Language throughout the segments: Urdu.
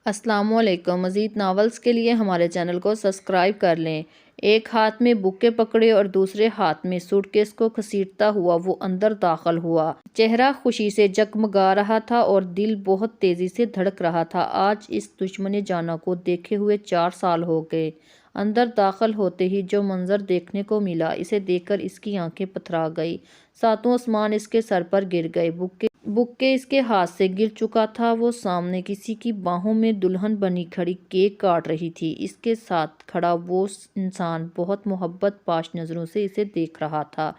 السلام علیکم۔ مزید ناولز کے لیے ہمارے چینل کو سبسکرائب کر لیں۔ ایک ہاتھ میں بکے پکڑے اور دوسرے ہاتھ میں سوٹ کیس کو گھسیٹتا ہوا وہ اندر داخل ہوا۔ چہرہ خوشی سے جگمگا رہا تھا اور دل بہت تیزی سے دھڑک رہا تھا۔ آج اس دشمن جاناں کو دیکھے ہوئے 4 سال ہو گئے۔ اندر داخل ہوتے ہی جو منظر دیکھنے کو ملا، اسے دیکھ کر اس کی آنکھیں پتھرا گئی، ساتوں آسمان اس کے سر پر گر گئے۔ بکے اس کے ہاتھ سے گر چکا تھا۔ وہ سامنے کسی کی باہوں میں دلہن بنی کھڑی کیک کاٹ رہی تھی۔ اس کے ساتھ کھڑا وہ انسان بہت محبت پاش نظروں سے اسے دیکھ رہا تھا۔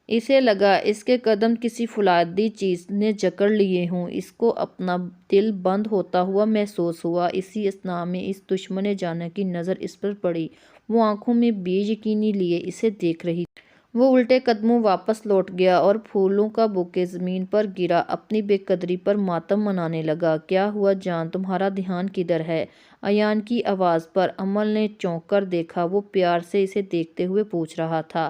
اسے لگا اس کے قدم کسی فولادی چیز نے جکڑ لیے ہوں۔ اس کو اپنا دل بند ہوتا ہوا محسوس ہوا۔ اسی اثناء میں اس دشمن جاناں کی نظر اس پر پڑی۔ وہ آنکھوں میں بے یقینی لیے اسے دیکھ رہی تھی۔ وہ الٹے قدموں واپس لوٹ گیا اور پھولوں کا بوکے زمین پر گرا اپنی بے قدری پر ماتم منانے لگا۔ کیا ہوا جان، تمہارا دھیان کدھر ہے؟ ایان کی آواز پر امل نے چونک کر دیکھا۔ وہ پیار سے اسے دیکھتے ہوئے پوچھ رہا تھا،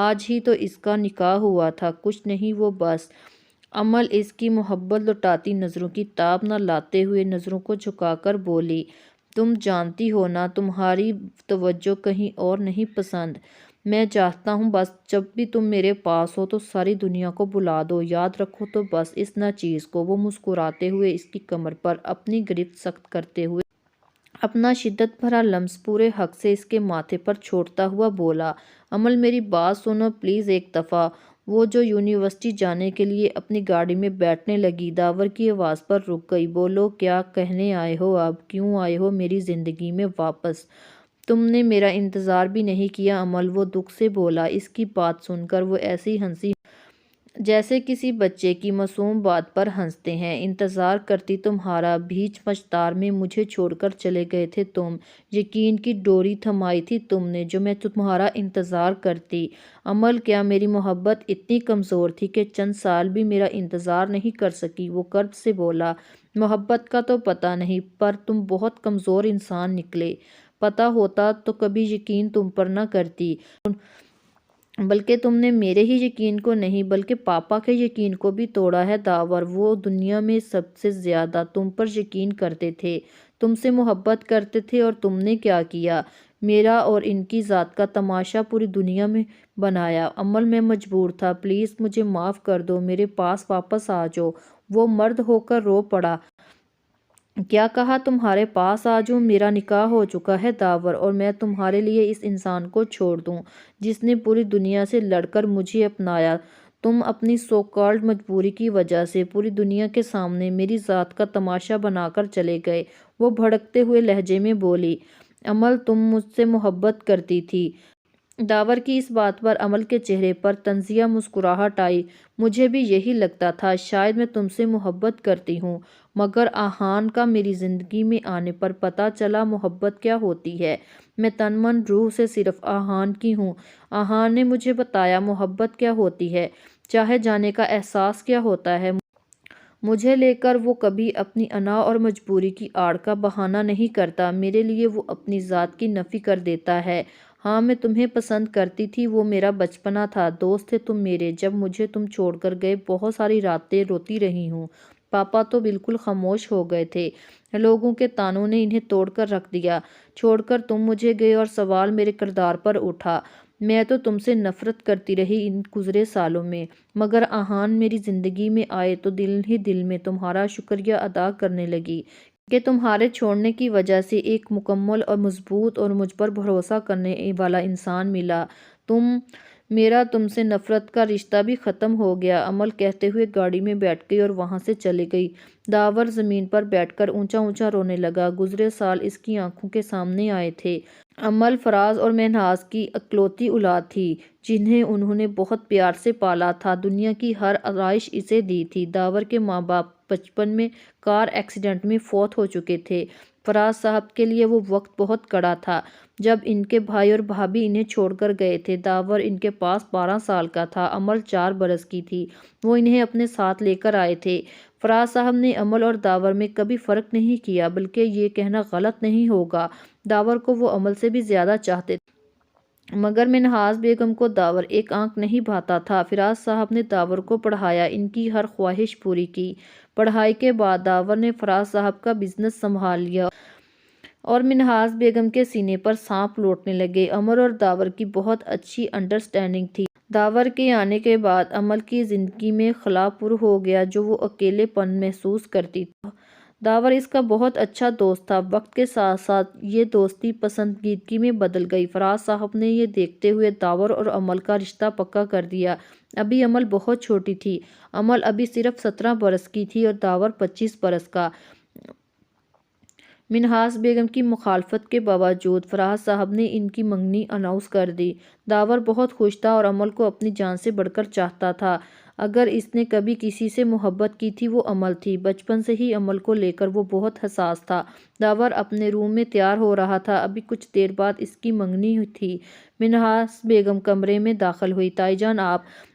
آج ہی تو اس کا نکاح ہوا تھا۔ کچھ نہیں، وہ بس۔ امل اس کی محبت لٹاتی نظروں کی تاب نہ لاتے ہوئے نظروں کو جھکا کر بولی، تم جانتی ہو نا، تمہاری توجہ کہیں اور نہیں پسند۔ میں چاہتا ہوں بس جب بھی تم میرے پاس ہو تو ساری دنیا کو بھلا دو، یاد رکھو تو بس اس نہ چیز کو۔ وہ مسکراتے ہوئے اس کی کمر پر اپنی گرفت سخت کرتے ہوئے اپنا شدت بھرا لمس پورے حق سے اس کے ماتھے پر چھوڑتا ہوا بولا، امل میری بات سنو پلیز ایک دفعہ۔ وہ جو یونیورسٹی جانے کے لیے اپنی گاڑی میں بیٹھنے لگی، داور کی آواز پر رک گئی۔ بولو، کیا کہنے آئے ہو؟ اب کیوں آئے ہو میری زندگی میں واپس؟ تم نے میرا انتظار بھی نہیں کیا امل، وہ دکھ سے بولا۔ اس کی بات سن کر وہ ایسی ہنسی جیسے کسی بچے کی معصوم بات پر ہنستے ہیں۔ انتظار کرتی تمہارا، بیچ مزدار میں مجھے چھوڑ کر چلے گئے تھے تم، یقین کی ڈوری تھمائی تھی تم نے جو میں تمہارا انتظار کرتی۔ امل، کیا میری محبت اتنی کمزور تھی کہ چند سال بھی میرا انتظار نہیں کر سکی؟ وہ کرب سے بولا، محبت کا تو پتہ نہیں، پر تم بہت کمزور انسان نکلے۔ پتہ ہوتا تو کبھی یقین تم پر نہ کرتی، بلکہ تم نے میرے ہی یقین کو نہیں بلکہ پاپا کے یقین کو بھی توڑا ہے داور۔ وہ دنیا میں سب سے زیادہ تم پر یقین کرتے تھے، تم سے محبت کرتے تھے، اور تم نے کیا کیا؟ میرا اور ان کی ذات کا تماشا پوری دنیا میں بنایا۔ امل، میں مجبور تھا، پلیز مجھے معاف کر دو، میرے پاس واپس آ جاؤ۔ وہ مرد ہو کر رو پڑا، کیا کہا؟ تمہارے پاس آ جاؤں؟ میرا نکاح ہو چکا ہے داور، اور میں تمہارے لیے اس انسان کو چھوڑ دوں جس نے پوری دنیا سے لڑ کر مجھے اپنایا؟ تم اپنی سو کالڈ مجبوری کی وجہ سے پوری دنیا کے سامنے میری ذات کا تماشا بنا کر چلے گئے۔ وہ بھڑکتے ہوئے لہجے میں بولی، امل تم مجھ سے محبت کرتی تھی۔ داور کی اس بات پر امل کے چہرے پر طنزیہ مسکراہٹ آئی۔ مجھے بھی یہی لگتا تھا، شاید میں تم سے محبت کرتی ہوں، مگر آہان کا میری زندگی میں آنے پر پتہ چلا محبت کیا ہوتی ہے۔ میں تن من روح سے صرف آہان کی ہوں۔ آہان نے مجھے بتایا محبت کیا ہوتی ہے، چاہے جانے کا احساس کیا ہوتا ہے۔ مجھے لے کر وہ کبھی اپنی انا اور مجبوری کی آڑ کا بہانہ نہیں کرتا، میرے لیے وہ اپنی ذات کی نفی کر دیتا ہے۔ ہاں، میں تمہیں پسند کرتی تھی، وہ میرا بچپنا تھا، دوست تھے تم میرے۔ جب مجھے تم چھوڑ کر گئے بہت ساری راتیں روتی رہی ہوں۔ پاپا تو بالکل خاموش ہو گئے تھے، لوگوں کے طعنوں نے انہیں توڑ کر رکھ دیا۔ چھوڑ کر تم مجھے گئے اور سوال میرے کردار پر اٹھا۔ میں تو تم سے نفرت کرتی رہی ان گزرے سالوں میں، مگر آہان میری زندگی میں آئے تو دل ہی دل میں تمہارا شکریہ ادا کرنے لگی کہ تمہارے چھوڑنے کی وجہ سے ایک مکمل اور مضبوط اور مجھ پر بھروسہ کرنے والا انسان ملا۔ میرا تم سے نفرت کا رشتہ بھی ختم ہو گیا، امل کہتے ہوئے گاڑی میں بیٹھ گئی اور وہاں سے چلی گئی۔ داور زمین پر بیٹھ کر اونچا اونچا رونے لگا۔ گزرے سال اس کی آنکھوں کے سامنے آئے تھے۔ امل فراز اور مہناز کی اکلوتی اولاد تھی، جنہیں انہوں نے بہت پیار سے پالا تھا، دنیا کی ہر آرائش اسے دی تھی۔ داور کے ماں باپ بچپن میں کار ایکسیڈنٹ میں فوت ہو چکے تھے۔ فراز صاحب کے لیے وہ وقت بہت کڑا تھا جب ان کے بھائی اور بھابھی انہیں چھوڑ کر گئے تھے۔ داور ان کے پاس 12 سال کا تھا، امل 4 برس کی تھی۔ وہ انہیں اپنے ساتھ لے کر آئے تھے۔ فراز صاحب نے امل اور داور میں کبھی فرق نہیں کیا، بلکہ یہ کہنا غلط نہیں ہوگا، داور کو وہ امل سے بھی زیادہ چاہتے تھے۔ مگر منہاس بیگم کو داور ایک آنکھ نہیں بھاتا تھا۔ فراز صاحب نے داور کو پڑھایا، ان کی ہر خواہش پوری کی۔ پڑھائی کے بعد داور نے فراز صاحب کا بزنس سنبھال لیا اور منہاس بیگم کے سینے پر سانپ لوٹنے لگے۔ امل اور داور کی بہت اچھی انڈرسٹینڈنگ تھی۔ داور کے آنے کے بعد امل کی زندگی میں خلا پر ہو گیا، جو وہ اکیلے پن محسوس کرتی تھی۔ داور اس کا بہت اچھا دوست تھا۔ وقت کے ساتھ ساتھ یہ دوستی پسندیدگی میں بدل گئی۔ فراز صاحب نے یہ دیکھتے ہوئے داور اور امل کا رشتہ پکا کر دیا۔ ابھی امل بہت چھوٹی تھی۔ امل ابھی صرف 17 برس کی تھی اور داور 25 برس کا۔ منہاس بیگم کی مخالفت کے باوجود فراز صاحب نے ان کی منگنی اناؤنس کر دی۔ داور بہت خوش تھا اور امل کو اپنی جان سے بڑھ کر چاہتا تھا۔ اگر اس نے کبھی کسی سے محبت کی تھی وہ امل تھی۔ بچپن سے ہی امل کو لے کر وہ بہت حساس تھا۔ داور اپنے روم میں تیار ہو رہا تھا، ابھی کچھ دیر بعد اس کی منگنی تھی۔ منہاس بیگم کمرے میں داخل ہوئی۔ تائی جان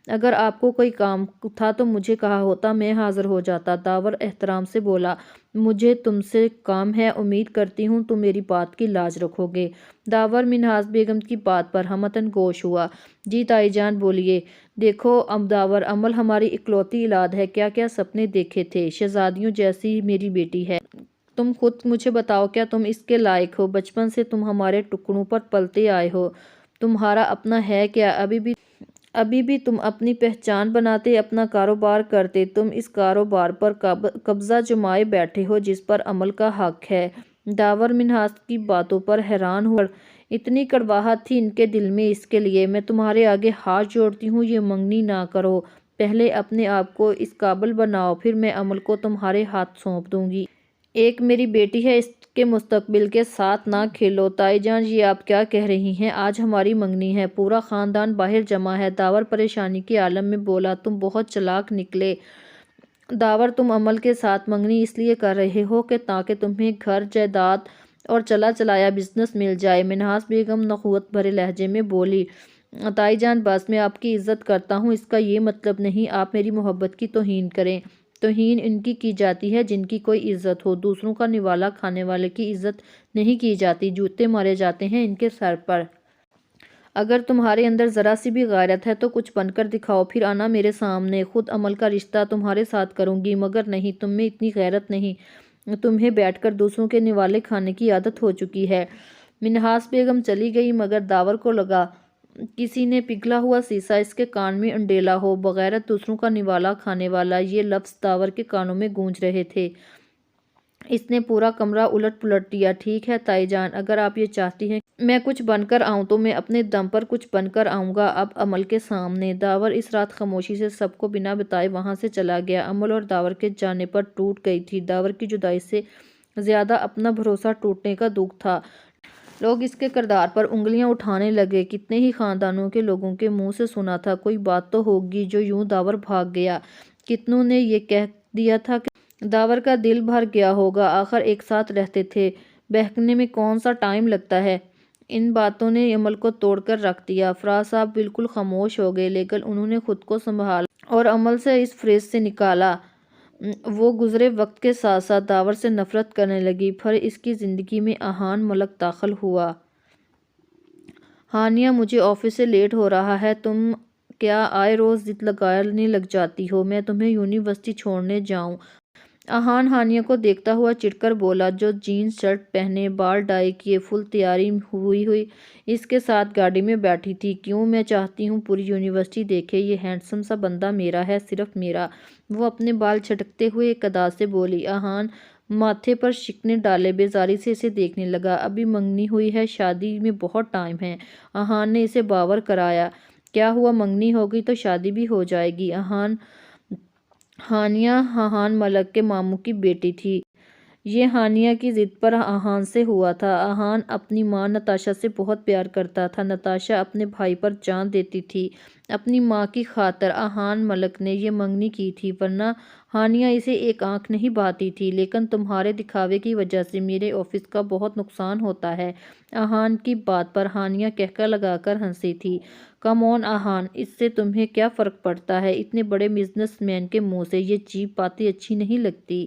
اگر آپ کو کوئی کام تھا تو مجھے کہا ہوتا، میں حاضر ہو جاتا۔ داور احترام سے بولا، مجھے تم سے کام ہے، امید کرتی ہوں تم میری بات کی لاج رکھو گے۔ داور منہاس بیگم کی بات پر ہمتاً گوش ہوا۔ جی تائی جان بولیے۔ دیکھو داور، امل ہماری اکلوتی اولاد ہے، کیا کیا سپنے دیکھے تھے، شہزادیوں جیسی میری بیٹی ہے۔ تم خود مجھے بتاؤ، کیا تم اس کے لائق ہو؟ بچپن سے تم ہمارے ٹکڑوں پر پلتے آئے ہو، تمہارا اپنا ہے کیا؟ ابھی بھی تم اپنی پہچان بناتے، اپنا کاروبار کرتے، تم اس کاروبار پر قبضہ جمائے بیٹھے ہو جس پر امل کا حق ہے۔ داور منہاس کی باتوں پر حیران ہو کر، اتنی کڑواہٹ تھی ان کے دل میں اس کے لیے۔ میں تمہارے آگے ہاتھ جوڑتی ہوں، یہ منگنی نہ کرو، پہلے اپنے آپ کو اس قابل بناؤ، پھر میں امل کو تمہارے ہاتھ سونپ دوں گی۔ ایک میری بیٹی ہے، اس کے مستقبل کے ساتھ نہ کھیلو۔ تائی جان یہ آپ کیا کہہ رہی ہیں؟ آج ہماری منگنی ہے، پورا خاندان باہر جمع ہے۔ داور پریشانی کے عالم میں بولا، تم بہت چالاک نکلے داور، تم امل کے ساتھ منگنی اس لیے کر رہے ہو کہ تاکہ تمہیں گھر جائیداد اور چلا چلایا بزنس مل جائے۔ منہاس بیگم نخوت بھرے لہجے میں بولی، تائی جان بس، میں آپ کی عزت کرتا ہوں، اس کا یہ مطلب نہیں آپ میری محبت کی توہین کریں۔ توہین ان کی جاتی ہے جن کی کوئی عزت ہو، دوسروں کا نوالا کھانے والے کی عزت نہیں کی جاتی، جوتے مارے جاتے ہیں ان کے سر پر۔ اگر تمہارے اندر ذرا سی بھی غیرت ہے تو کچھ بن کر دکھاؤ، پھر آنا میرے سامنے، خود امل کا رشتہ تمہارے ساتھ کروں گی۔ مگر نہیں، تم میں اتنی غیرت نہیں، تمہیں بیٹھ کر دوسروں کے نوالے کھانے کی عادت ہو چکی ہے۔ منہاس بیگم چلی گئی، مگر داور کو لگا کسی نے پگھلا ہوا سیسا اس کے کان میں انڈیلا ہو۔ بغیرت، دوسروں کا نوالا کھانے والا، یہ لفظ داور کے کانوں میں گونج رہے تھے۔ اس نے پورا کمرہ الٹ پلٹ دیا۔ ٹھیک ہے تائی جان، اگر آپ یہ چاہتی ہیں میں کچھ بن کر آؤں تو میں اپنے دم پر کچھ بن کر آؤں گا۔ اب امل کے سامنے داور اس رات خاموشی سے سب کو بنا بتائے وہاں سے چلا گیا۔ امل اور داور کے جانے پر ٹوٹ گئی تھی۔ داور کی جدائی سے زیادہ اپنا بھروسہ ٹوٹنے کا دکھ تھا۔ لوگ اس کے کردار پر انگلیاں اٹھانے لگے۔ کتنے ہی خاندانوں کے لوگوں کے منہ سے سنا تھا، کوئی بات تو ہوگی جو یوں داور بھاگ گیا۔ کتنوں نے یہ کہہ دیا تھا کہ داور کا دل بھر گیا ہوگا، آخر ایک ساتھ رہتے تھے، بہکنے میں کون سا ٹائم لگتا ہے۔ ان باتوں نے امل کو توڑ کر رکھ دیا۔ فراز صاحب بالکل خاموش ہو گئے، لیکن انہوں نے خود کو سنبھالا اور امل سے اس فریز سے نکالا۔ وہ گزرے وقت کے ساتھ ساتھ داور سے نفرت کرنے لگی۔ پھر اس کی زندگی میں احان ملک داخل ہوا۔ ہانیہ، مجھے آفس سے لیٹ ہو رہا ہے، تم کیا آئے روز ضد لگانے لگ جاتی ہو، میں تمہیں یونیورسٹی چھوڑنے جاؤں؟ احان ہانیہ کو دیکھتا ہوا چڑھ کر بولا، جو جینز شرٹ پہنے، بال ڈائی کیے، فل تیاری ہوئی اس کے ساتھ گاڑی میں بیٹھی تھی۔ کیوں؟ میں چاہتی ہوں پوری یونیورسٹی دیکھے، یہ ہینڈسم سا بندہ میرا ہے، صرف میرا۔ وہ اپنے بال جھٹکتے ہوئے ایک ادا سے بولی۔ احان ماتھے پر شکنیں ڈالے بیزاری سے اسے دیکھنے لگا۔ ابھی منگنی ہوئی ہے، شادی میں بہت ٹائم ہے۔ احان نے اسے باور کرایا۔ کیا ہوا، منگنی ہو گئی تو شادی بھی ہو جائے گی۔ ہانیہ احان ملک کے ماموں کی بیٹی تھی۔ یہ ہانیہ کی ضد پر احان سے ہوا تھا۔ احان اپنی ماں نتاشا سے بہت پیار کرتا تھا۔ نتاشا اپنے بھائی پر جان دیتی تھی۔ اپنی ماں کی خاطر احان ملک نے یہ منگنی کی تھی، ورنہ ہانیہ اسے ایک آنکھ نہیں بھاتی تھی۔ لیکن تمہارے دکھاوے کی وجہ سے میرے آفس کا بہت نقصان ہوتا ہے۔ احان کی بات پر ہانیہ قہقہ لگا کر ہنسی تھی۔ کم آن احان، اس سے تمہیں کیا فرق پڑتا ہے؟ اتنے بڑے بزنس مین کے منہ سے یہ چیپ باتیں اچھی نہیں لگتی۔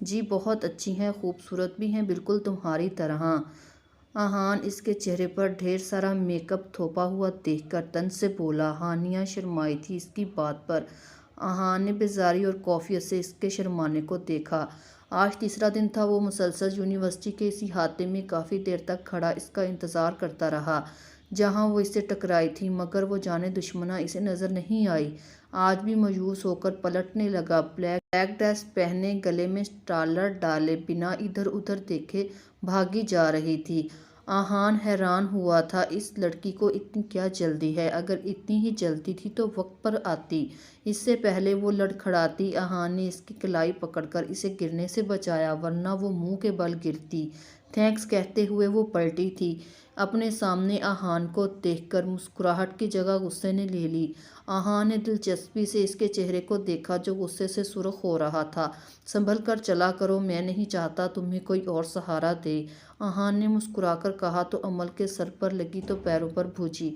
جی بہت اچھی ہیں، خوبصورت بھی ہیں، بالکل تمہاری طرح۔ احان اس کے چہرے پر ڈھیر سارا میک اپ تھوپا ہوا دیکھ کر طنز سے بولا۔ ہانیہ شرمائی تھی اس کی بات پر۔ احان نے بیزاری اور خفیہ سے اس کے شرمانے کو دیکھا۔ آج تیسرا دن تھا۔ وہ مسلسل یونیورسٹی کے اسی احاطے میں کافی دیر تک کھڑا اس کا انتظار کرتا رہا جہاں وہ اس سے ٹکرائی تھی، مگر وہ جانے دشمنہ اسے نظر نہیں آئی۔ آج بھی مایوس ہو کر پلٹنے لگا۔ بلیک ڈریس پہنے، گلے میں اسٹالر ڈالے بنا ادھر ادھر دیکھے بھاگی جا رہی تھی۔ احان حیران ہوا تھا، اس لڑکی کو اتنی کیا جلدی ہے؟ اگر اتنی ہی جلدی تھی تو وقت پر آتی، اس سے پہلے وہ لڑکھڑاتی۔ احان نے اس کی کلائی پکڑ کر اسے گرنے سے بچایا، ورنہ وہ منہ کے بل گرتی۔ تھینکس کہتے ہوئے وہ پلٹی تھی۔ اپنے سامنے احان کو دیکھ کر مسکراہٹ کی جگہ غصے نے لے لی۔ احان نے دلچسپی سے اس کے چہرے کو دیکھا جو غصے سے سرخ ہو رہا تھا۔ سنبھل کر چلا کرو، میں نہیں چاہتا تمہیں کوئی اور سہارا دے، احان نے مسکرا کر کہا تو امل کے سر پر لگی تو پیروں پر بھوچی۔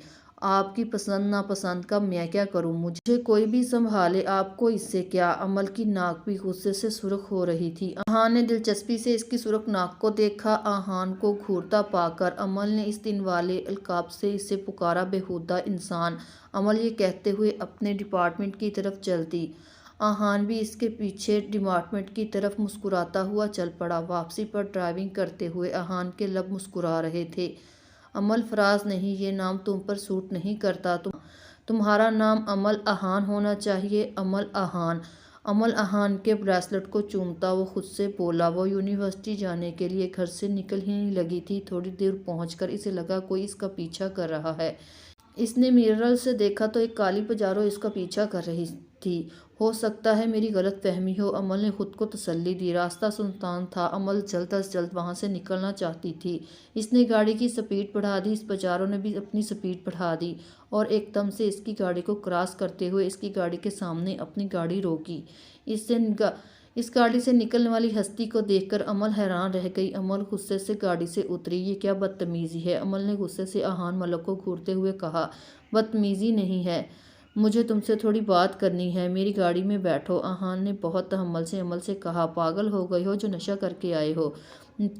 آپ کی پسند ناپسند کا میں کیا کروں؟ مجھے کوئی بھی سنبھالے، آپ کو اس سے کیا؟ امل کی ناک بھی غصے سے سرخ ہو رہی تھی۔ احان نے دلچسپی سے اس کی سرخ ناک کو دیکھا۔ احان کو گھورتا پا کر امل نے اس دن والے القاب سے اسے پکارا، بیہودہ انسان۔ امل یہ کہتے ہوئے اپنے ڈپارٹمنٹ کی طرف چل دی۔ احان بھی اس کے پیچھے ڈپارٹمنٹ کی طرف مسکراتا ہوا چل پڑا۔ واپسی پر ڈرائیونگ کرتے ہوئے احان کے لب مسکرا رہے تھے۔ امل فراز نہیں، یہ نام تم پر سوٹ نہیں کرتا، تمہارا نام امل احان ہونا چاہیے۔ امل احان۔ امل احان کے بریسلٹ کو چومتا وہ خود سے بولا۔ وہ یونیورسٹی جانے کے لیے گھر سے نکل ہی نہیں لگی تھی۔ تھوڑی دور پہنچ کر اسے لگا کوئی اس کا پیچھا کر رہا ہے۔ اس نے مرر سے دیکھا تو ایک کالی پجارو اس کا پیچھا کر رہی تھی۔ ہو سکتا ہے میری غلط فہمی ہو، امل نے خود کو تسلی دی۔ راستہ سنسان تھا، امل جلد از جلد وہاں سے نکلنا چاہتی تھی۔ اس نے گاڑی کی سپیڈ بڑھا دی، اس پجارو نے بھی اپنی سپیڈ بڑھا دی اور ایک دم سے اس کی گاڑی کو کراس کرتے ہوئے اس کی گاڑی کے سامنے اپنی گاڑی روکی۔ اس گاڑی سے نکلنے والی ہستی کو دیکھ کر امل حیران رہ گئی۔ امل غصے سے گاڑی سے اتری۔ یہ کیا بدتمیزی ہے؟ امل نے غصے سے احان ملک کو گھورتے ہوئے کہا۔ بدتمیزی نہیں ہے، مجھے تم سے تھوڑی بات کرنی ہے، میری گاڑی میں بیٹھو، احان نے بہت تحمل سے امل سے کہا۔ پاگل ہو گئی ہو جو نشہ کر کے آئے ہو؟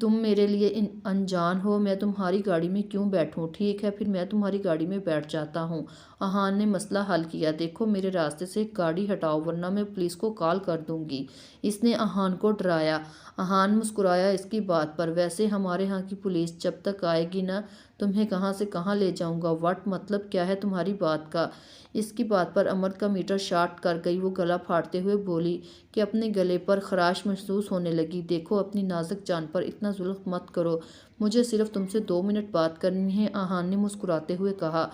تم میرے لیے انجان ہو، میں تمہاری گاڑی میں کیوں بیٹھوں؟ ٹھیک ہے پھر میں تمہاری گاڑی میں بیٹھ جاتا ہوں، احان نے مسئلہ حل کیا۔ دیکھو میرے راستے سے گاڑی ہٹاؤ ورنہ میں پولیس کو کال کر دوں گی، اس نے احان کو ڈرایا۔ احان مسکرایا اس کی بات پر۔ ویسے ہمارے ہاں کی پولیس جب تک آئے گی نہ تمہیں کہاں سے کہاں لے جاؤں گا۔ واٹ مطلب کیا ہے تمہاری بات کا؟ اس کی بات پر امل کا میٹر شارٹ کر گئی۔ وہ گلا پھاڑتے ہوئے بولی کہ اپنے گلے پر خراش محسوس ہونے لگی۔ دیکھو اپنی نازک جان پر اتنا ظلم مت کرو، مجھے صرف تم سے 2 منٹ بات کرنی ہے، احان نے مسکراتے ہوئے کہا۔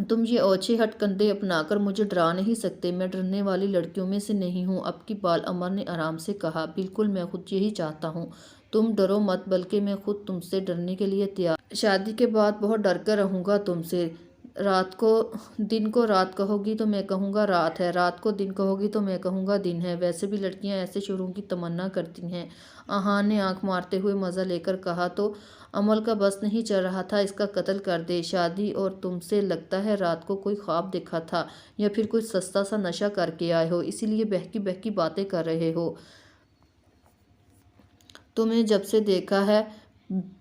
تم یہ اوچھے ہٹ کندھے اپنا کر مجھے ڈرا نہیں سکتے، میں ڈرنے والی لڑکیوں میں سے نہیں ہوں۔ اب کی بال، امل نے آرام سے کہا۔ بالکل، میں خود یہی چاہتا ہوں، تم ڈرو مت، بلکہ میں خود تم سے ڈرنے کے لیے تیار۔ شادی کے بعد بہت ڈر کر رہوں گا تم سے۔ دن کو رات کہو گی تو میں کہوں گا رات ہے، رات کو دن کہو گی تو میں کہوں گا دن ہے۔ ویسے بھی لڑکیاں ایسے شروع کی تمنا کرتی ہیں، احان نے آنکھ مارتے ہوئے مزہ لے کر کہا۔ تو امل کا بس نہیں چل رہا تھا اس کا قتل کر دے، شادی اور تم سے لگتا ہے رات کو کوئی خواب دیکھا تھا یا پھر کوئی سستا سا نشہ کر کے آئے ہو، اسی لیے بہکی بہکی باتیں کر رہے ہو۔ تمہیں جب سے دیکھا ہے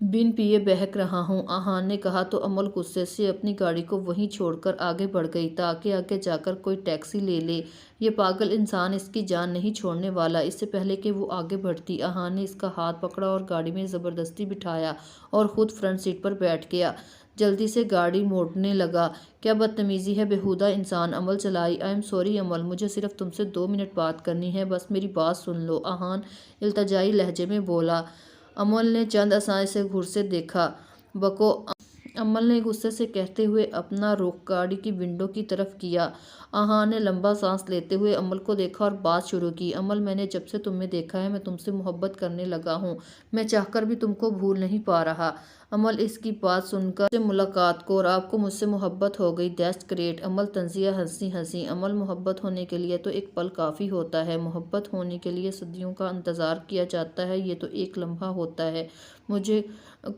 بن پیے بہک رہا ہوں، احان نے کہا تو امل غصے سے اپنی گاڑی کو وہیں چھوڑ کر آگے بڑھ گئی تاکہ آگے جا کر کوئی ٹیکسی لے لے۔ یہ پاگل انسان اس کی جان نہیں چھوڑنے والا۔ اس سے پہلے کہ وہ آگے بڑھتی، احان نے اس کا ہاتھ پکڑا اور گاڑی میں زبردستی بٹھایا اور خود فرنٹ سیٹ پر بیٹھ گیا۔ جلدی سے گاڑی موڑنے لگا۔ کیا بدتمیزی ہے، بیہودہ انسان، امل چلائی۔ آئی ایم سوری امل، مجھے صرف تم سے 2 منٹ بات کرنی ہے، بس میری بات سن لو، احان التجائی لہجے میں بولا۔ امل نے چند ثانیے سے گھور سے دیکھا۔ بکو، امل نے غصے سے کہتے ہوئے اپنا رخ گاڑی کی ونڈو کی طرف کیا۔ احان نے لمبا سانس لیتے ہوئے امل کو دیکھا اور بات شروع کی۔ امل، میں نے جب سے تمہیں دیکھا ہے میں تم سے محبت کرنے لگا ہوں، میں چاہ کر بھی تم کو بھول نہیں پا رہا۔ امل، اس کی بات سن کر سے ملاقات کو اور آپ کو مجھ سے محبت ہو گئی، دیٹس گریٹ۔ امل طنزیہ ہنسی۔ امل، محبت ہونے کے لیے تو ایک پل کافی ہوتا ہے، محبت ہونے کے لیے صدیوں کا انتظار کیا جاتا ہے، یہ تو ایک لمحہ ہوتا ہے۔ مجھے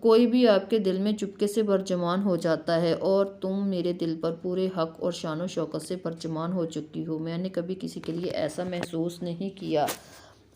کوئی بھی آپ کے دل میں چپکے سے برجمان ہو جاتا ہے اور تم میرے دل پر پورے حق اور شان و شوکت سے برجمان ہو چکی ہو، میں نے کبھی کسی کے لیے ایسا محسوس نہیں کیا۔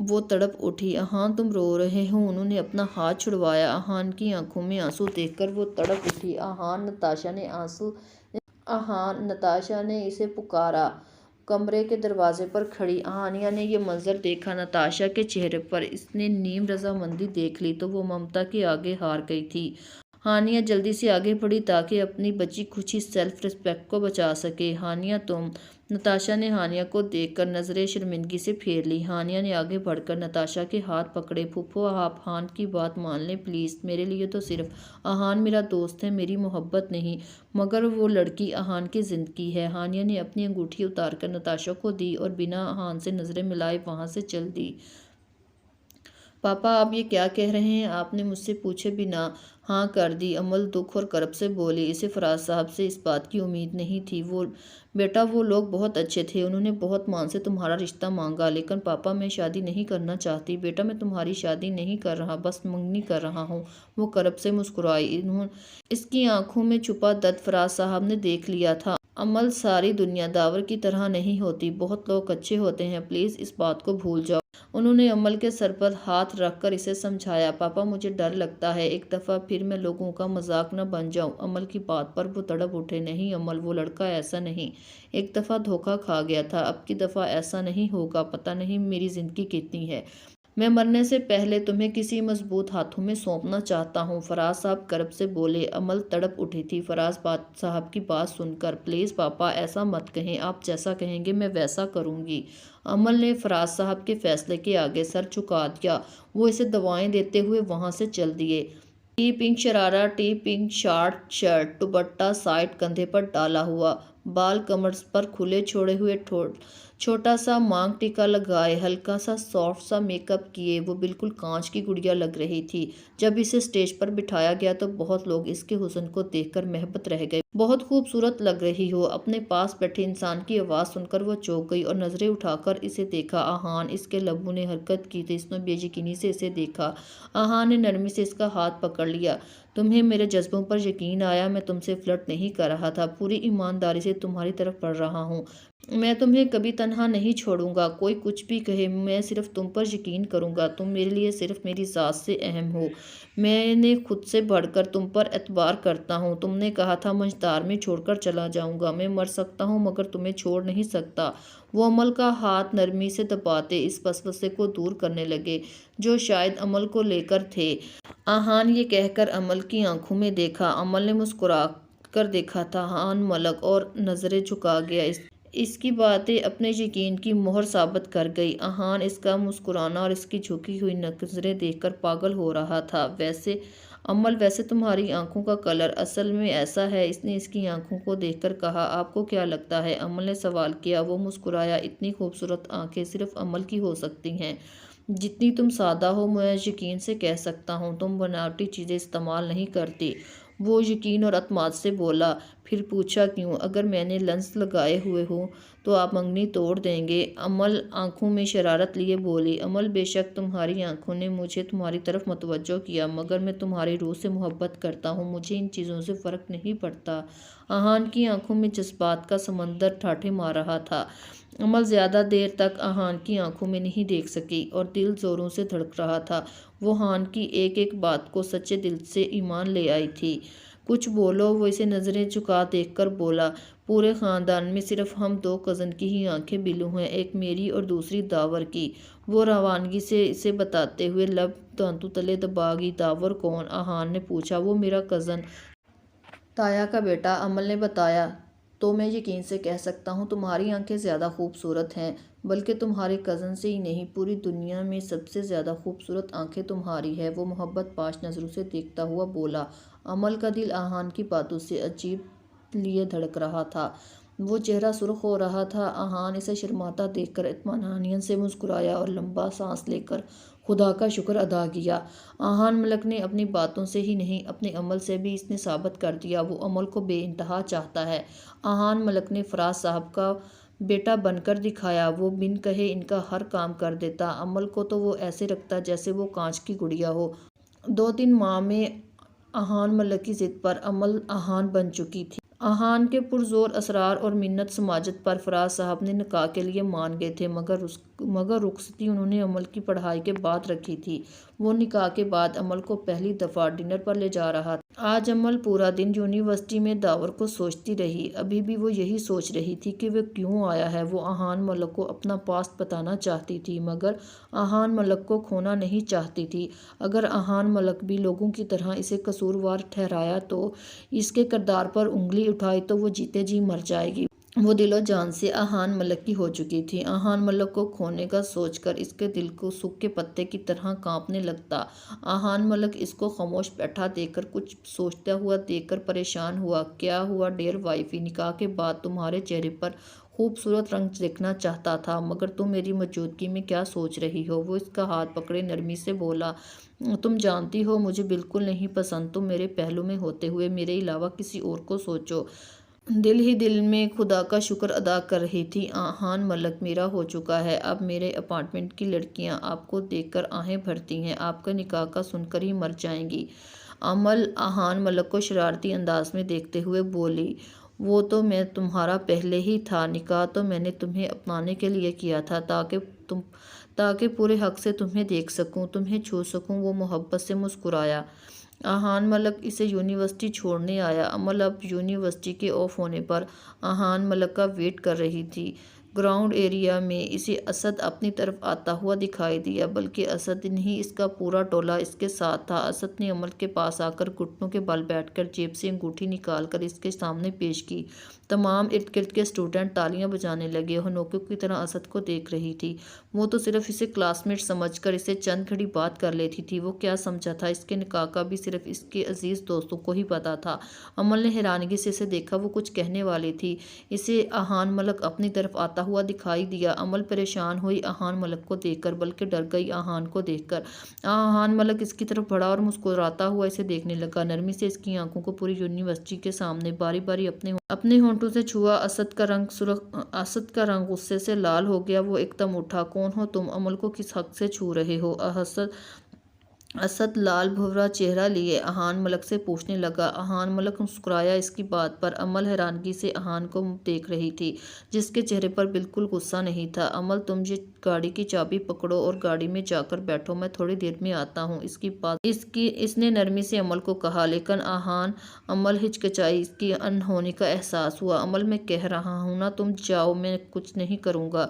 وہ تڑپ اٹھی۔ احان تم رو رہے ہو؟ انہوں نے اپنا ہاتھ چھڑوایا۔ احان کی آنکھوں میں آنسو دیکھ کر وہ تڑپ اٹھی۔ نتاشا نے اسے پکارا۔ کمرے کے دروازے پر کھڑی ہانیہ نے یہ منظر دیکھا۔ نتاشا کے چہرے پر اس نے نیم رضامندی دیکھ لی تو وہ ممتا کے آگے ہار گئی تھی۔ ہانیہ جلدی سے آگے بڑھی تاکہ اپنی بچی کچھ سیلف ریسپیکٹ کو بچا سکے۔ ہانیہ تم… نتاشا نے ہانیہ کو دیکھ کر نظریں شرمندگی سے پھیر لی۔ ہانیہ نے آگے بڑھ کر نتاشا کے ہاتھ پکڑے۔ پھوپھو آپ احان کی بات مان لیں پلیز، میرے لیے تو صرف احان میرا دوست ہے، میری محبت نہیں، مگر وہ لڑکی احان کی زندگی ہے۔ ہانیہ نے اپنی انگوٹھی اتار کر نتاشا کو دی اور بنا احان سے نظریں ملائے وہاں سے چل دی۔ پاپا آپ یہ کیا کہہ رہے ہیں؟ آپ نے مجھ سے پوچھے بنا ہاں کر دی۔ امل دکھ اور کرب سے بولی۔ اسے فراز صاحب سے اس بات کی امید نہیں تھی۔ بیٹا وہ لوگ بہت اچھے تھے، انہوں نے بہت مان سے تمہارا رشتہ مانگا، لیکن پاپا میں شادی نہیں کرنا چاہتی۔ بیٹا میں تمہاری شادی نہیں کر رہا، بس منگنی کر رہا ہوں۔ وہ کرب سے مسکرائی۔ اس کی آنکھوں میں چھپا درد فراز صاحب نے دیکھ لیا تھا۔ امل ساری دنیا داور کی طرح نہیں ہوتی، بہت لوگ اچھے ہوتے ہیں، پلیز اس بات کو بھول جاؤ۔ انہوں نے امل کے سر پر ہاتھ رکھ کر اسے سمجھایا۔ پاپا مجھے ڈر لگتا ہے ایک دفعہ پھر میں لوگوں کا مذاق نہ بن جاؤں۔ امل کی بات پر وہ تڑپ اٹھے۔ نہیں امل، وہ لڑکا ایسا نہیں، ایک دفعہ دھوکہ کھا گیا تھا، اب کی دفعہ ایسا نہیں ہوگا۔ پتہ نہیں میری زندگی کتنی ہے، میں مرنے سے پہلے تمہیں کسی مضبوط ہاتھوں میں سونپنا چاہتا ہوں۔ فراز صاحب کرب سے بولے۔ امل تڑپ اٹھی تھی فراز صاحب کی بات سن کر۔ پلیز پاپا ایسا مت کہیں، آپ جیسا کہیں گے میں ویسا کروں گی۔ امل نے فراز صاحب کے فیصلے کے آگے سر جھکا دیا۔ وہ اسے دوائیں دیتے ہوئے وہاں سے چل دیے۔ Tea pink sharara, tea pink short shirt, dupatta side کندھے پر ڈالا ہوا، بال کمر پر کھلے چھوڑے ہوئے، چھوٹا سا مانگ ٹیکا لگائے، ہلکا سا سافٹ سا میک اپ کیے، وہ بالکل کانچ کی گڑیا لگ رہی تھی۔ جب اسے اسٹیج پر بٹھایا گیا تو بہت لوگ اس کے حسن کو دیکھ کر محبت رہ گئے۔ بہت خوبصورت لگ رہی ہو۔ اپنے پاس بیٹھے انسان کی آواز سن کر وہ چونک گئی اور نظریں اٹھا کر اسے دیکھا۔ احان، اس کے لبوں نے حرکت کی تو اس نے بے یقینی سے اسے دیکھا۔ احان نے نرمی سے اس کا ہاتھ پکڑ لیا۔ تمہیں میرے جذبوں پر یقین آیا؟ میں تم سے فلرٹ نہیں کر رہا تھا، پوری ایمانداری سے تمہاری طرف بڑھ رہا ہوں۔ میں تمہیں کبھی تنہا نہیں چھوڑوں گا، کوئی کچھ بھی کہے میں صرف تم پر یقین کروں گا، تم میرے لیے صرف میری ذات سے اہم ہو، میں نے خود سے بڑھ کر تم پر اعتبار کرتا ہوں۔ تم نے کہا تھا مجدار میں چھوڑ کر چلا جاؤں گا، میں مر سکتا ہوں مگر تمہیں چھوڑ نہیں سکتا۔ وہ امل کا ہاتھ نرمی سے دباتے اس وسوسے کو دور کرنے لگے جو شاید امل کو لے کر تھے۔ احان یہ کہہ کر امل کی آنکھوں میں دیکھا۔ امل نے مسکرا کر دیکھا تھا۔ احان ملک اور نظریں جھکا گیا۔ اس کی باتیں اپنے یقین کی مہر ثابت کر گئی۔ احان اس کا مسکرانا اور اس کی جھکی ہوئی نظریں دیکھ کر پاگل ہو رہا تھا۔ ویسے تمہاری آنکھوں کا کلر اصل میں ایسا ہے، اس نے اس کی آنکھوں کو دیکھ کر کہا۔ آپ کو کیا لگتا ہے؟ امل نے سوال کیا۔ وہ مسکرایا۔ اتنی خوبصورت آنکھیں صرف امل کی ہو سکتی ہیں، جتنی تم سادہ ہو میں یقین سے کہہ سکتا ہوں، تم بناوٹی چیزیں استعمال نہیں کرتی۔ وہ یقین اور اعتماد سے بولا۔ پھر پوچھا کیوں؟ اگر میں نے لینس لگائے ہوئے ہوں تو آپ منگنی توڑ دیں گے؟ امل آنکھوں میں شرارت لیے بولی۔ امل بے شک تمہاری آنکھوں نے مجھے تمہاری طرف متوجہ کیا، مگر میں تمہاری روح سے محبت کرتا ہوں، مجھے ان چیزوں سے فرق نہیں پڑتا۔ احان کی آنکھوں میں جذبات کا سمندر ٹھاٹھے مار رہا تھا۔ امل زیادہ دیر تک احان کی آنکھوں میں نہیں دیکھ سکی اور دل زوروں سے دھڑک رہا تھا۔ وہ احان کی ایک ایک بات کو سچے دل سے ایمان لے آئی تھی۔ کچھ بولو، وہ اسے نظریں جھکا دیکھ کر بولا۔ پورے خاندان میں صرف ہم دو کزن کی ہی آنکھیں بلو ہیں، ایک میری اور دوسری داور کی۔ وہ روانگی سے اسے بتاتے ہوئے لب دانتوں تلے دبا گئی۔ داور کون؟ احان نے پوچھا۔ وہ میرا کزن تایا کا بیٹا، امل نے بتایا۔ تو میں یقین سے کہہ سکتا ہوں تمہاری آنکھیں زیادہ خوبصورت ہیں، بلکہ تمہارے کزن سے ہی نہیں پوری دنیا میں سب سے زیادہ خوبصورت آنکھیں تمہاری ہیں۔ وہ محبت پاش نظروں سے دیکھتا ہوا بولا۔ امل کا دل احان کی باتوں سے عجیب لیے دھڑک رہا تھا۔ وہ چہرہ سرخ ہو رہا تھا۔ احان اسے شرماتا دیکھ کر اطمینان سے مسکرایا اور لمبا سانس لے کر خدا کا شکر ادا کیا۔ احان ملک نے اپنی باتوں سے ہی نہیں اپنے عمل سے بھی اس نے ثابت کر دیا وہ امل کو بے انتہا چاہتا ہے۔ احان ملک نے فراز صاحب کا بیٹا بن کر دکھایا۔ وہ بن کہے ان کا ہر کام کر دیتا۔ امل کو تو وہ ایسے رکھتا جیسے وہ کانچ کی گڑیا ہو۔ 2-3 ماہ میں احان ملک کی ضد پر امل احان بن چکی تھی۔ آہان کے پرزور اصرار اور منت سماجت پر فراز صاحب نے نکاح کے لیے مان گئے تھے، مگر رخصتی انہوں نے عمل کی پڑھائی کے بعد رکھی تھی۔ وہ نکاح کے بعد عمل کو پہلی دفعہ ڈنر پر لے جا رہا تھا۔ آج عمل پورا دن یونیورسٹی میں داور کو سوچتی رہی۔ ابھی بھی وہ یہی سوچ رہی تھی کہ وہ کیوں آیا ہے۔ وہ آہان ملک کو اپنا پاسٹ بتانا چاہتی تھی، مگر آہان ملک کو کھونا نہیں چاہتی تھی۔ اگر آہان ملک بھی لوگوں کی طرح اسے قصوروار ٹھہرایا تو اس کے کردار پر انگلی اٹھائی تو وہ جیتے جی مر جائے گی۔ وہ دل و جان سے آہان ملک کی ہو چکی تھی۔ آہان ملک کو کھونے کا سوچ کر اس کے دل کو سوکھے پتے کی طرح کانپنے لگتا۔ آہان ملک اس کو خاموش بیٹھا دیکھ کر، کچھ سوچتا ہوا دیکھ کر پریشان ہوا۔ کیا ہوا ڈیئر وائفی، نکاح کے بعد تمہارے چہرے پر خوبصورت رنگ دیکھنا چاہتا تھا، مگر تم میری موجودگی میں کیا سوچ رہی ہو؟ وہ اس کا ہاتھ پکڑے نرمی سے بولا، تم جانتی ہو مجھے بالکل نہیں پسند تم میرے پہلو میں ہوتے ہوئے میرے علاوہ کسی اور کو سوچو۔ دل ہی دل میں خدا کا شکر ادا کر رہی تھی، آہان ملک میرا ہو چکا ہے۔ اب میرے اپارٹمنٹ کی لڑکیاں آپ کو دیکھ کر آہیں بھرتی ہیں، آپ کا نکاح کا سن کر ہی مر جائیں گی۔ عمل آہان ملک کو شرارتی انداز میں دیکھتے ہوئے بولی، وہ تو میں تمہارا پہلے ہی تھا، نکاح تو میں نے تمہیں اپنانے کے لیے کیا تھا تاکہ پورے حق سے تمہیں دیکھ سکوں، تمہیں چھو سکوں۔ وہ محبت سے مسکرایا۔ آہان ملک اسے یونیورسٹی چھوڑنے آیا۔ عمل اب یونیورسٹی کے آف ہونے پر آہان ملک کا ویٹ کر رہی تھی۔ گراؤنڈ ایریا میں اسے اسد اپنی طرف آتا ہوا دکھائی دیا، بلکہ اسد نہیں اس کا پورا ٹولہ اس کے ساتھ تھا۔ اسد نے عمل کے پاس آ کر گھٹنوں کے بل بیٹھ کر جیب سے انگوٹھی نکال کر اس کے سامنے پیش کی۔ تمام ارد گرد کے اسٹوڈنٹ تالیاں بجانے لگے۔ ہنوکوں کی طرح اسد کو دیکھ رہی تھی۔ وہ تو صرف اسے کلاس میٹ سمجھ کر اسے چند گھڑی بات کر لیتی تھی، وہ کیا سمجھا تھا اس کے نکاح کا بھی صرف اس کے عزیز دوستوں کو ہی پتا تھا۔ عمل نے حیرانگی سے اسے دیکھا، وہ کچھ کہنے والی تھی، اسے آہان ملک اپنی طرف آتا ہوا دکھائی دیا۔ عمل پریشان ہوئی آہان ملک کو دیکھ کر، بلکہ ڈر گئی آہان کو دیکھ کر۔ آہان ملک اس کی طرف بڑھا اور مسکراتا ہوا اسے دیکھنے لگا، نرمی سے اس کی آنکھوں کو پوری یونیورسٹی کے سامنے باری باری اپنے ہونٹوں سے چھوا۔ اسد کا رنگ غصے سے لال ہو گیا، وہ ایک دم اٹھا، کون ہو تم؟ عمل کو کس حق سے چھو رہے ہو؟ اسد لال بھورا چہرہ لیے آہان ملک سے پوچھنے لگا۔ آہان ملک مسکرایا اس کی بات پر۔ عمل حیرانگی سے آہان کو دیکھ رہی تھی، جس کے چہرے پر بالکل غصہ نہیں تھا۔ عمل تم یہ گاڑی کی چابی پکڑو اور گاڑی میں جا کر بیٹھو، میں تھوڑی دیر میں آتا ہوں۔ اس نے نرمی سے عمل کو کہا، لیکن عمل ہچکچائی، اس کی انہونی کا احساس ہوا۔ عمل میں کہہ رہا ہوں نا تم جاؤ، میں کچھ نہیں کروں گا،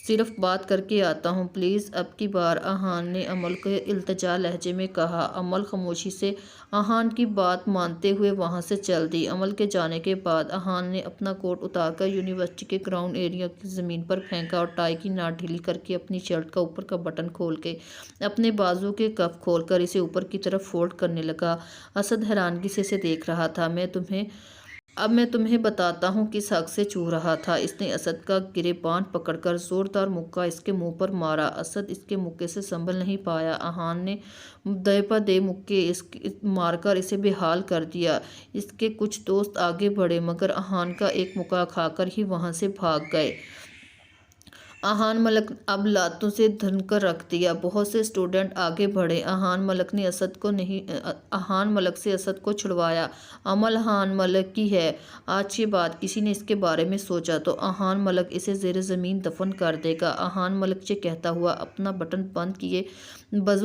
صرف بات کر کے آتا ہوں پلیز اب کی بار، آہان نے عمل کے التجا لہجے میں کہا۔ عمل خاموشی سے آہان کی بات مانتے ہوئے وہاں سے چل دی۔ عمل کے جانے کے بعد آہان نے اپنا کوٹ اتار کر یونیورسٹی کے گراؤنڈ ایریا کی زمین پر پھینکا اور ٹائی کی ناٹ ڈھیلی کر کے اپنی شرٹ کا اوپر کا بٹن کھول کے اپنے بازو کے کف کھول کر اسے اوپر کی طرف فولڈ کرنے لگا۔ اسد حیرانگی سے اسے دیکھ رہا تھا۔ اب میں تمہیں بتاتا ہوں کس حق سے چھو رہا تھا۔ اس نے اسد کا گریباں پکڑ کر زوردار مکہ اس کے منہ پر مارا۔ اسد اس کے مکے سے سنبھل نہیں پایا۔ آہان نے دے پا دے مکے مار کر اسے بے حال کر دیا۔ اس کے کچھ دوست آگے بڑھے، مگر آہان کا ایک مکہ کھا کر ہی وہاں سے بھاگ گئے۔ آہان ملک اب لاتوں سے دھن کر رکھ دیا۔ بہت سے اسٹوڈنٹ آگے بڑھے۔ آہان ملک سے اسد کو چھڑوایا۔ عمل آہان ملک کی ہے، آج کے بعد کسی نے اس کے بارے میں سوچا تو آہان ملک اسے زیر زمین دفن کر دے گا۔ آہان ملک یہ کہتا ہوا اپنا بٹن بند کیے،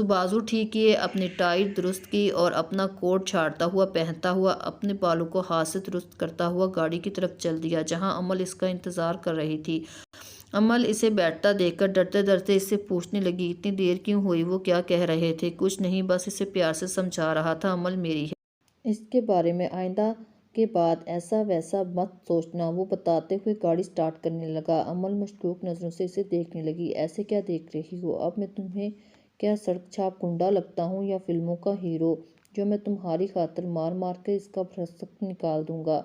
بازو ٹھیک کیے، اپنی ٹائی درست کی اور اپنا کوٹ جھاڑتا ہوا پہنتا ہوا اپنے بالوں کو ہاتھ سے درست کرتا ہوا گاڑی کی طرف چل دیا، جہاں عمل اس کا انتظار کر رہی تھی۔ عمل اسے بیٹھتا دیکھ کر ڈرتے ڈرتے اس سے پوچھنے لگی، اتنی دیر کیوں ہوئی؟ وہ کیا کہہ رہے تھے؟ کچھ نہیں، بس اسے پیار سے سمجھا رہا تھا، عمل میری ہے، اس کے بارے میں آئندہ کے بعد ایسا ویسا مت سوچنا، وہ بتاتے ہوئے گاڑی سٹارٹ کرنے لگا۔ عمل مشکوک نظروں سے اسے دیکھنے لگی، ایسے کیا دیکھ رہی ہو؟ اب میں تمہیں کیا سڑک چھاپ گنڈا لگتا ہوں یا فلموں کا ہیرو جو میں تمہاری خاطر مار مار کر اس کا بھرسک نکال دوں گا؟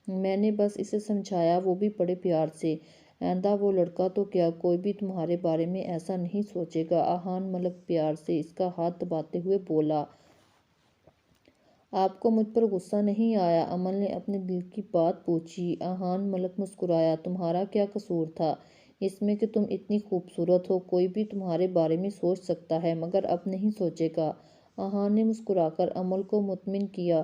میں نے بس اسے سمجھایا، وہ بھی بڑے پیار سے۔ آئندہ وہ لڑکا تو کیا، کوئی بھی تمہارے بارے میں ایسا نہیں سوچے گا۔ آہان ملک پیار سے اس کا ہاتھ دباتے ہوئے بولا، آپ کو مجھ پر غصہ نہیں آیا؟ عمل نے اپنے دل کی بات پوچھی۔ آہان ملک مسکرایا، تمہارا کیا قصور تھا اس میں کہ تم اتنی خوبصورت ہو؟ کوئی بھی تمہارے بارے میں سوچ سکتا ہے، مگر اب نہیں سوچے گا۔ آہان نے مسکرا کر عمل کو مطمئن کیا،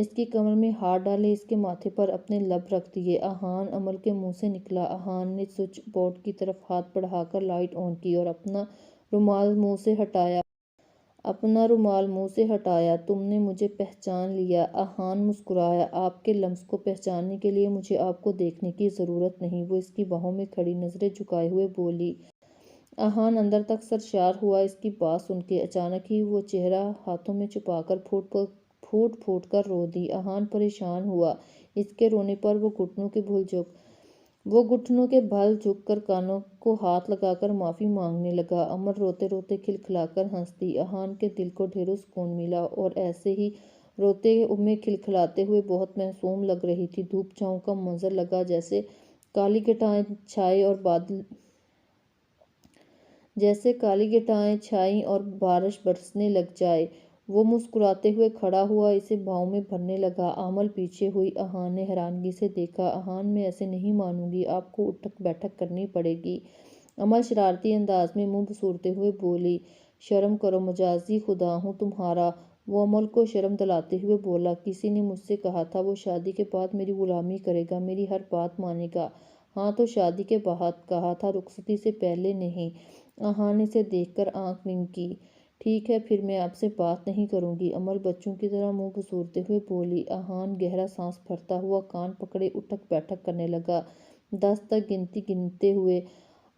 اس کی کمر میں ہاتھ ڈالے، اس کے ماتھے پر اپنے لب رکھ دیے۔ احان عمل کے منہ سے نکلا۔ احان نے سوئچ بورڈ کی طرف ہاتھ بڑھا کر لائٹ آن کی اور اپنا رومال منہ سے ہٹایا۔ تم نے مجھے پہچان لیا؟ احان مسکرایا۔ آپ کے لمس کو پہچاننے کے لیے مجھے آپ کو دیکھنے کی ضرورت نہیں، وہ اس کی باہوں میں کھڑی نظریں جھکائے ہوئے بولی۔ احان اندر تک سرشار ہوا اس کی بات سن کے۔ اچانک ہی وہ چہرہ ہاتھوں میں چھپا کر پھوٹ پھوٹ کر رو دی۔ احان پریشان ہوا۔ اس کے رونے پر وہ گھٹنوں کے بھل جھک کر کانوں کو ہاتھ لگا کر معافی مانگنے لگا۔ عمل روتے روتے کھلکھلا کر ہنس دی۔ احان کے دل کو ڈھیروں سکون ملا اور ایسے ہی روتے میں کھلکھلاتے ہوئے بہت معصوم لگ رہی تھی۔ دھوپ چھاؤں کا منظر لگا جیسے کالی گھٹائیں چھائیں اور بارش برسنے لگ جائے۔ وہ مسکراتے ہوئے کھڑا ہوا، اسے بھاؤں میں بھرنے لگا۔ عمل پیچھے ہوئی۔ احان نے حیرانگی سے دیکھا۔ احان، میں ایسے نہیں مانوں گی، آپ کو اٹھک بیٹھک کرنی پڑے گی۔ عمل شرارتی انداز میں منہ بسورتے ہوئے بولی۔ شرم کرو، مجازی خدا ہوں تمہارا، وہ عمل کو شرم دلاتے ہوئے بولا۔ کسی نے مجھ سے کہا تھا وہ شادی کے بعد میری غلامی کرے گا، میری ہر بات مانے گا۔ ہاں تو شادی کے بعد کہا تھا، رخصتی سے پہلے نہیں۔ احان نے اسے دیکھ کر آنکھ ونک کی۔ ٹھیک ہے، پھر میں آپ سے بات نہیں کروں گی، عمل بچوں کی طرح منہ بسورتے ہوئے بولی۔ احان گہرا سانس بھرتا ہوا کان پکڑے اٹھک بیٹھک کرنے لگا۔ 10 تک گنتے ہوئے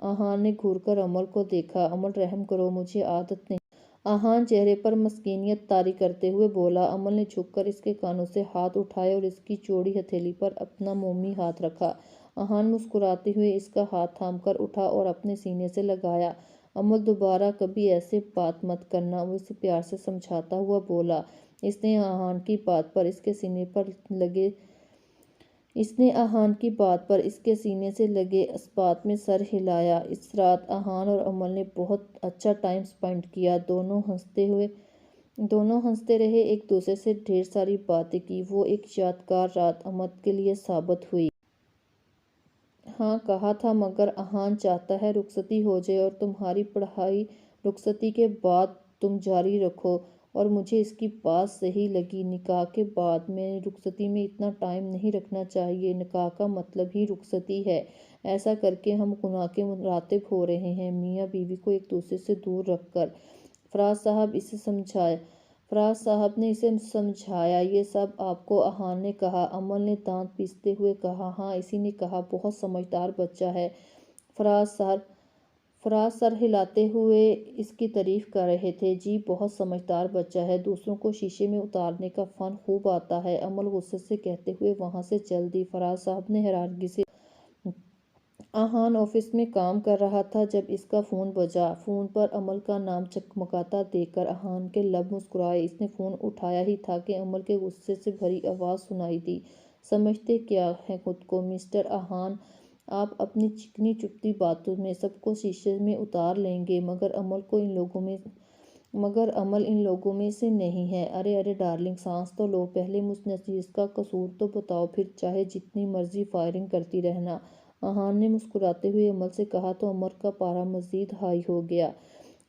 احان نے گھور کر عمل کو دیکھا۔ عمل، رحم کرو، مجھے عادت نہیں۔ احان چہرے پر مسکینیت طاری کرتے ہوئے بولا۔ عمل نے جھک کر اس کے کانوں سے ہاتھ اٹھائے اور اس کی چوڑی ہتھیلی پر اپنا مومی ہاتھ رکھا۔ احان مسکراتے ہوئے اس کا ہاتھ تھام کر اٹھا اور اپنے سینے سے لگایا۔ عمل، دوبارہ کبھی ایسے بات مت کرنا، وہ اسے پیار سے سمجھاتا ہوا بولا۔ اس نے احان کی بات پر اس کے سینے سے لگے اسپاٹ میں سر ہلایا۔ اس رات احان اور عمل نے بہت اچھا ٹائم سپینڈ کیا۔ دونوں ہنستے رہے، ایک دوسرے سے ڈھیر ساری باتیں کی۔ وہ ایک یادگار رات عمل کے لیے ثابت ہوئی۔ ہاں کہا تھا، مگر احان چاہتا ہے رخصتی ہو جائے اور تمہاری پڑھائی رخصتی کے بعد تم جاری رکھو، اور مجھے اس کی بات صحیح لگی۔ نکاح کے بعد میں نے رخصتی میں اتنا ٹائم نہیں رکھنا چاہیے، نکاح کا مطلب ہی رخصتی ہے۔ ایسا کر کے ہم گناہ کے مرتکب ہو رہے ہیں، میاں بیوی کو ایک دوسرے سے دور رکھ کر۔ فراز صاحب نے اسے سمجھایا۔ یہ سب آپ کو احان نے کہا؟ عمل نے دانت پیستے ہوئے کہا۔ ہاں، اسی نے کہا، بہت سمجھدار بچہ ہے۔ فراز سر ہلاتے ہوئے اس کی تعریف کر رہے تھے۔ جی، بہت سمجھدار بچہ ہے، دوسروں کو شیشے میں اتارنے کا فن خوب آتا ہے، عمل غصے سے کہتے ہوئے وہاں سے چل دی۔ فراز صاحب نے حیرانگی سے احان آفس میں کام کر رہا تھا جب اس کا فون بجا۔ فون پر عمل کا نام چمکاتا دیکھ کر احان کے لب مسکرائے۔ اس نے فون اٹھایا ہی تھا کہ عمل کے غصے سے بھری آواز سنائی دی۔ سمجھتے کیا ہیں خود کو مسٹر احان؟ آپ اپنی چکنی چپٹی باتوں میں سب کو شیشے میں اتار لیں گے، مگر عمل ان لوگوں میں سے نہیں ہے۔ ارے ڈارلنگ، سانس تو لو پہلے، مجھ نرجس کا قصور تو بتاؤ، پھر چاہے جتنی مرضی فائرنگ کرتی رہنا، احان نے مسکراتے ہوئے عمل سے کہا تو عمل کا پارا مزید ہائی ہو گیا۔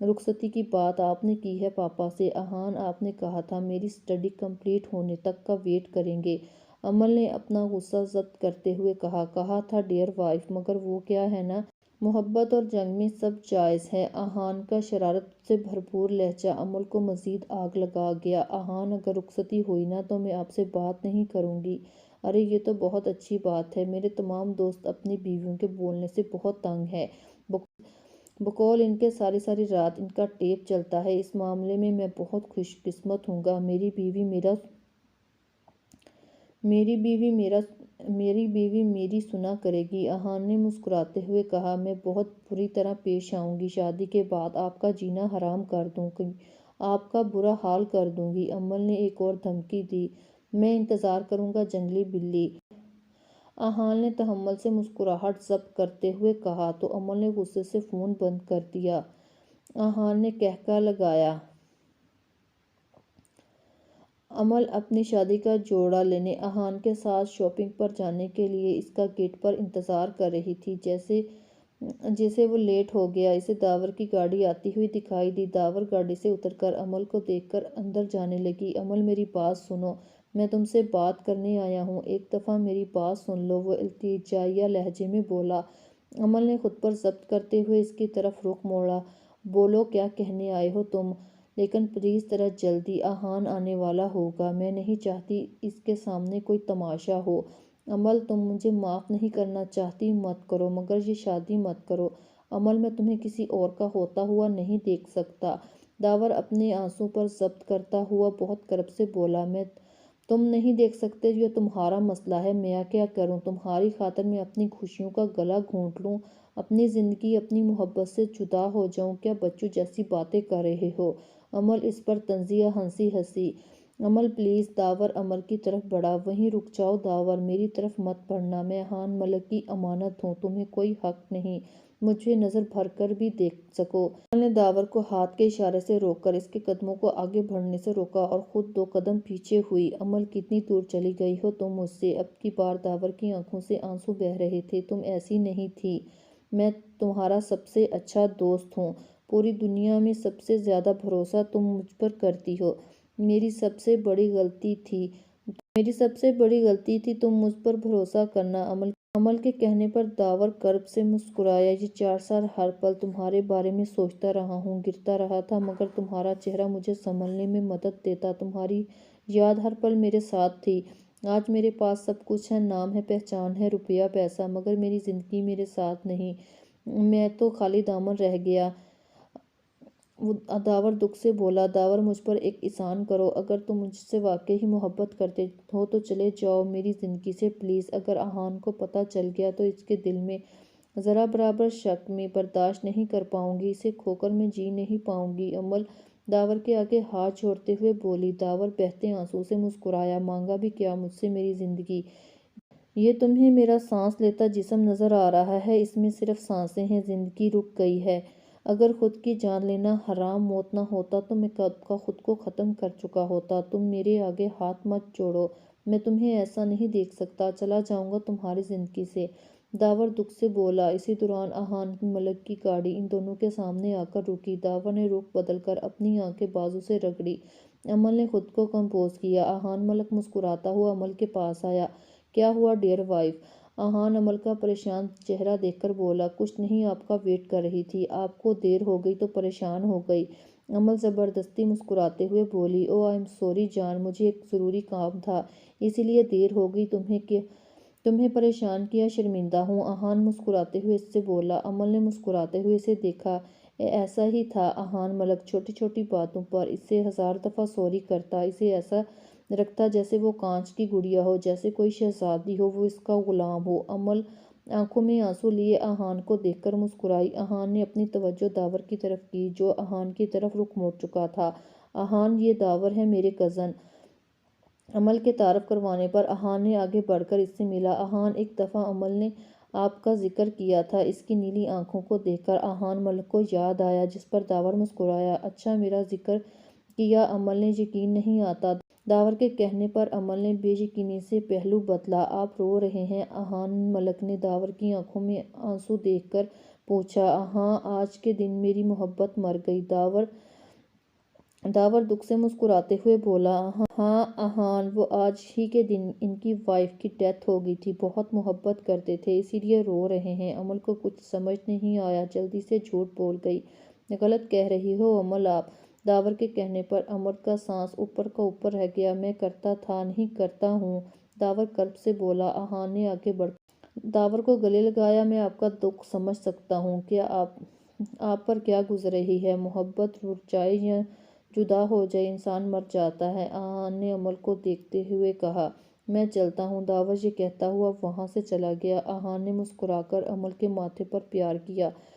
رخصتی کی بات آپ نے کی ہے پاپا سے؟ احان، آپ نے کہا تھا میری اسٹڈی کمپلیٹ ہونے تک کا ویٹ کریں گے، عمل نے اپنا غصہ ضبط کرتے ہوئے کہا تھا ڈیئر وائف، مگر وہ کیا ہے نا، محبت اور جنگ میں سب جائز ہے۔ احان کا شرارت سے بھرپور لہجہ عمل کو مزید آگ لگا گیا۔ احان، اگر رخصتی ہوئی نا تو میں آپ سے بات نہیں کروں گی۔ ارے یہ تو بہت اچھی بات ہے، میرے تمام دوست اپنی بیویوں کے بولنے سے بہت تنگ ہیں، بقول ان کے ساری رات ان کا ٹیپ چلتا ہے، اس معاملے میں میں بہت خوش قسمت ہوں گا، میری بیوی میری سنا کرے گی۔ احان نے مسکراتے ہوئے کہا، میں بہت بری طرح پیش آؤں گی، شادی کے بعد آپ کا جینا حرام کر دوں گی، آپ کا برا حال کر دوں گی، عمل نے ایک اور دھمکی دی۔ میں انتظار کروں گا جنگلی بلی، احان نے تحمل سے مسکراہٹ ضبط کرتے ہوئے کہا تو عمل نے غصے سے فون بند کر دیا۔ احان نے قہقہہ لگایا۔ عمل اپنی شادی کا جوڑا لینے احان کے ساتھ شاپنگ پر جانے کے لیے اس کا گیٹ پر انتظار کر رہی تھی۔ جیسے وہ لیٹ ہو گیا، اسے داور کی گاڑی آتی ہوئی دکھائی دی۔ داور گاڑی سے اتر کر عمل کو دیکھ کر اندر جانے لگی۔ عمل، میری بات سنو، میں تم سے بات کرنے آیا ہوں، ایک دفعہ میری بات سن لو، وہ التجائیہ لہجے میں بولا۔ عمل نے خود پر ضبط کرتے ہوئے اس کی طرف رخ موڑا۔ بولو، کیا کہنے آئے ہو تم؟ لیکن پلیز ذرا جلدی، احان آنے والا ہوگا، میں نہیں چاہتی اس کے سامنے کوئی تماشا ہو۔ عمل، تم مجھے معاف نہیں کرنا چاہتی، مت کرو، مگر یہ شادی مت کرو۔ عمل، میں تمہیں کسی اور کا ہوتا ہوا نہیں دیکھ سکتا۔ داور اپنے آنسوں پر ضبط کرتا ہوا بہت کرب سے بولا، تم نہیں دیکھ سکتے، یہ تمہارا مسئلہ ہے، میں کیا کروں؟ تمہاری خاطر میں اپنی خوشیوں کا گلا گھونٹ لوں، اپنی زندگی، اپنی محبت سے جدا ہو جاؤں؟ کیا بچوں جیسی باتیں کر رہے ہو؟ عمل اس پر طنزیہ ہنسی۔ عمل پلیز۔ داور عمل کی طرف بڑھا۔ وہیں رک جاؤ داور، میری طرف مت بڑھنا، میں احان ملک کی امانت ہوں، تمہیں کوئی حق نہیں مجھے نظر بھر کر بھی دیکھ سکو۔ عمل نے داور کو ہاتھ کے اشارے سے روک کر اس کے قدموں کو آگے بڑھنے سے روکا اور خود 2 قدم پیچھے ہوئی۔ عمل، کتنی دور چلی گئی ہو تم مجھ سے؟ اب کی بار داور کی آنکھوں سے آنسو بہہ رہے تھے۔ تم ایسی نہیں تھی، میں تمہارا سب سے اچھا دوست ہوں، پوری دنیا میں سب سے زیادہ بھروسہ تم مجھ پر کرتی ہو، میری سب سے بڑی غلطی تھی تم مجھ پر بھروسہ کرنا۔ عمل کے کہنے پر داور کرب سے مسکرایا۔ یہ 4 سال ہر پل تمہارے بارے میں سوچتا رہا ہوں، گرتا رہا تھا، مگر تمہارا چہرہ مجھے سنبھلنے میں مدد دیتا، تمہاری یاد ہر پل میرے ساتھ تھی۔ آج میرے پاس سب کچھ ہے، نام ہے، پہچان ہے، روپیہ پیسہ، مگر میری زندگی میرے ساتھ نہیں، میں تو خالی دامن رہ گیا۔ داور دکھ سے بولا۔ داور، مجھ پر ایک احسان کرو، اگر تم مجھ سے واقعی محبت کرتے ہو تو چلے جاؤ میری زندگی سے پلیز۔ اگر احان کو پتہ چل گیا تو اس کے دل میں ذرا برابر شک میں برداشت نہیں کر پاؤں گی، اسے کھو کر میں جی نہیں پاؤں گی۔ عمل داور کے آگے ہاتھ جوڑتے ہوئے بولی۔ داور بہتے آنسوں سے مسکرایا۔ مانگا بھی کیا مجھ سے میری زندگی؟ یہ تمہیں میرا سانس لیتا جسم نظر آ رہا ہے، اس میں صرف سانسیں ہیں، زندگی رک گئی ہے۔ اگر خود کی جان لینا حرام موت نہ ہوتا تو میں کب کا خود کو ختم کر چکا ہوتا۔ تم میرے آگے ہاتھ مت جوڑو، میں تمہیں ایسا نہیں دیکھ سکتا، چلا جاؤں گا تمہاری زندگی سے۔ داور دکھ سے بولا۔ اسی دوران احان ملک کی گاڑی ان دونوں کے سامنے آ کر رکی۔ داور نے رخ بدل کر اپنی آنکھیں بازو سے رگڑی۔ عمل نے خود کو کمپوز کیا۔ احان ملک مسکراتا ہوا عمل کے پاس آیا۔ کیا ہوا ڈیئر وائف؟ احان عمل کا پریشان چہرہ دیکھ کر بولا۔ کچھ نہیں، آپ کا ویٹ کر رہی تھی، آپ کو دیر ہو گئی تو پریشان ہو گئی۔ عمل زبردستی مسکراتے ہوئے بولی۔ او آئی ایم سوری جان، مجھے ایک ضروری کام تھا، اسی لیے دیر ہو گئی، تمہیں پریشان کیا، شرمندہ ہوں۔ احان مسکراتے ہوئے اس سے بولا۔ عمل نے مسکراتے ہوئے اسے دیکھا۔ ایسا ہی تھا احان ملک چھوٹی چھوٹی باتوں پر اس سے 1000 دفعہ سوری کرتا، اسے ایسا رکھتا جیسے وہ کانچ کی گڑیا ہو، جیسے کوئی شہزادی ہو، وہ اس کا غلام ہو۔ عمل آنکھوں میں آنسو لیے احان کو دیکھ کر مسکرائی۔ احان نے اپنی توجہ داور کی طرف کی جو احان کی طرف رخ موڑ چکا تھا۔ احان، یہ داور ہے، میرے کزن۔ عمل کے تعارف کروانے پر احان نے آگے بڑھ کر اس سے ملا۔ احان، ایک دفعہ عمل نے آپ کا ذکر کیا تھا۔ اس کی نیلی آنکھوں کو دیکھ کر احان ملک کو یاد آیا، جس پر داور مسکرایا۔ اچھا، میرا ذکر کیا؟ عمل نے یقین نہیں آتا داور کے کہنے پر عمل نے بے یقینی سے پہلو بدلا۔ آپ رو رہے ہیں؟ احان ملک نے داور کی آنکھوں میں آنسو دیکھ کر پوچھا۔ ہاں، آج کے دن میری محبت مر گئی۔ داور دکھ سے مسکراتے ہوئے بولا۔ ہاں احان، وہ آج ہی کے دن ان کی وائف کی ڈیتھ ہو گئی تھی، بہت محبت کرتے تھے، اسی لیے رو رہے ہیں۔ عمل کو کچھ سمجھ نہیں آیا، جلدی سے جھوٹ بول گئی۔ غلط کہہ رہی ہو عمل آپ۔ داور کے کہنے پر عمل کا سانس اوپر کا اوپر رہ گیا۔ میں کرتا تھا، نہیں کرتا ہوں، داور کرب سے بولا۔ احان نے آگے بڑھ کر داور کو گلے لگایا۔ میں آپ کا دکھ سمجھ سکتا ہوں، کیا آپ پر کیا گزر رہی ہے، محبت رک جائے یا جدا ہو جائے، انسان مر جاتا ہے۔ احان نے عمل کو دیکھتے ہوئے کہا۔ میں چلتا ہوں، داور یہ کہتا ہوا وہاں سے چلا گیا۔ احان نے مسکرا کر عمل کے ماتھے پر پیار کیا۔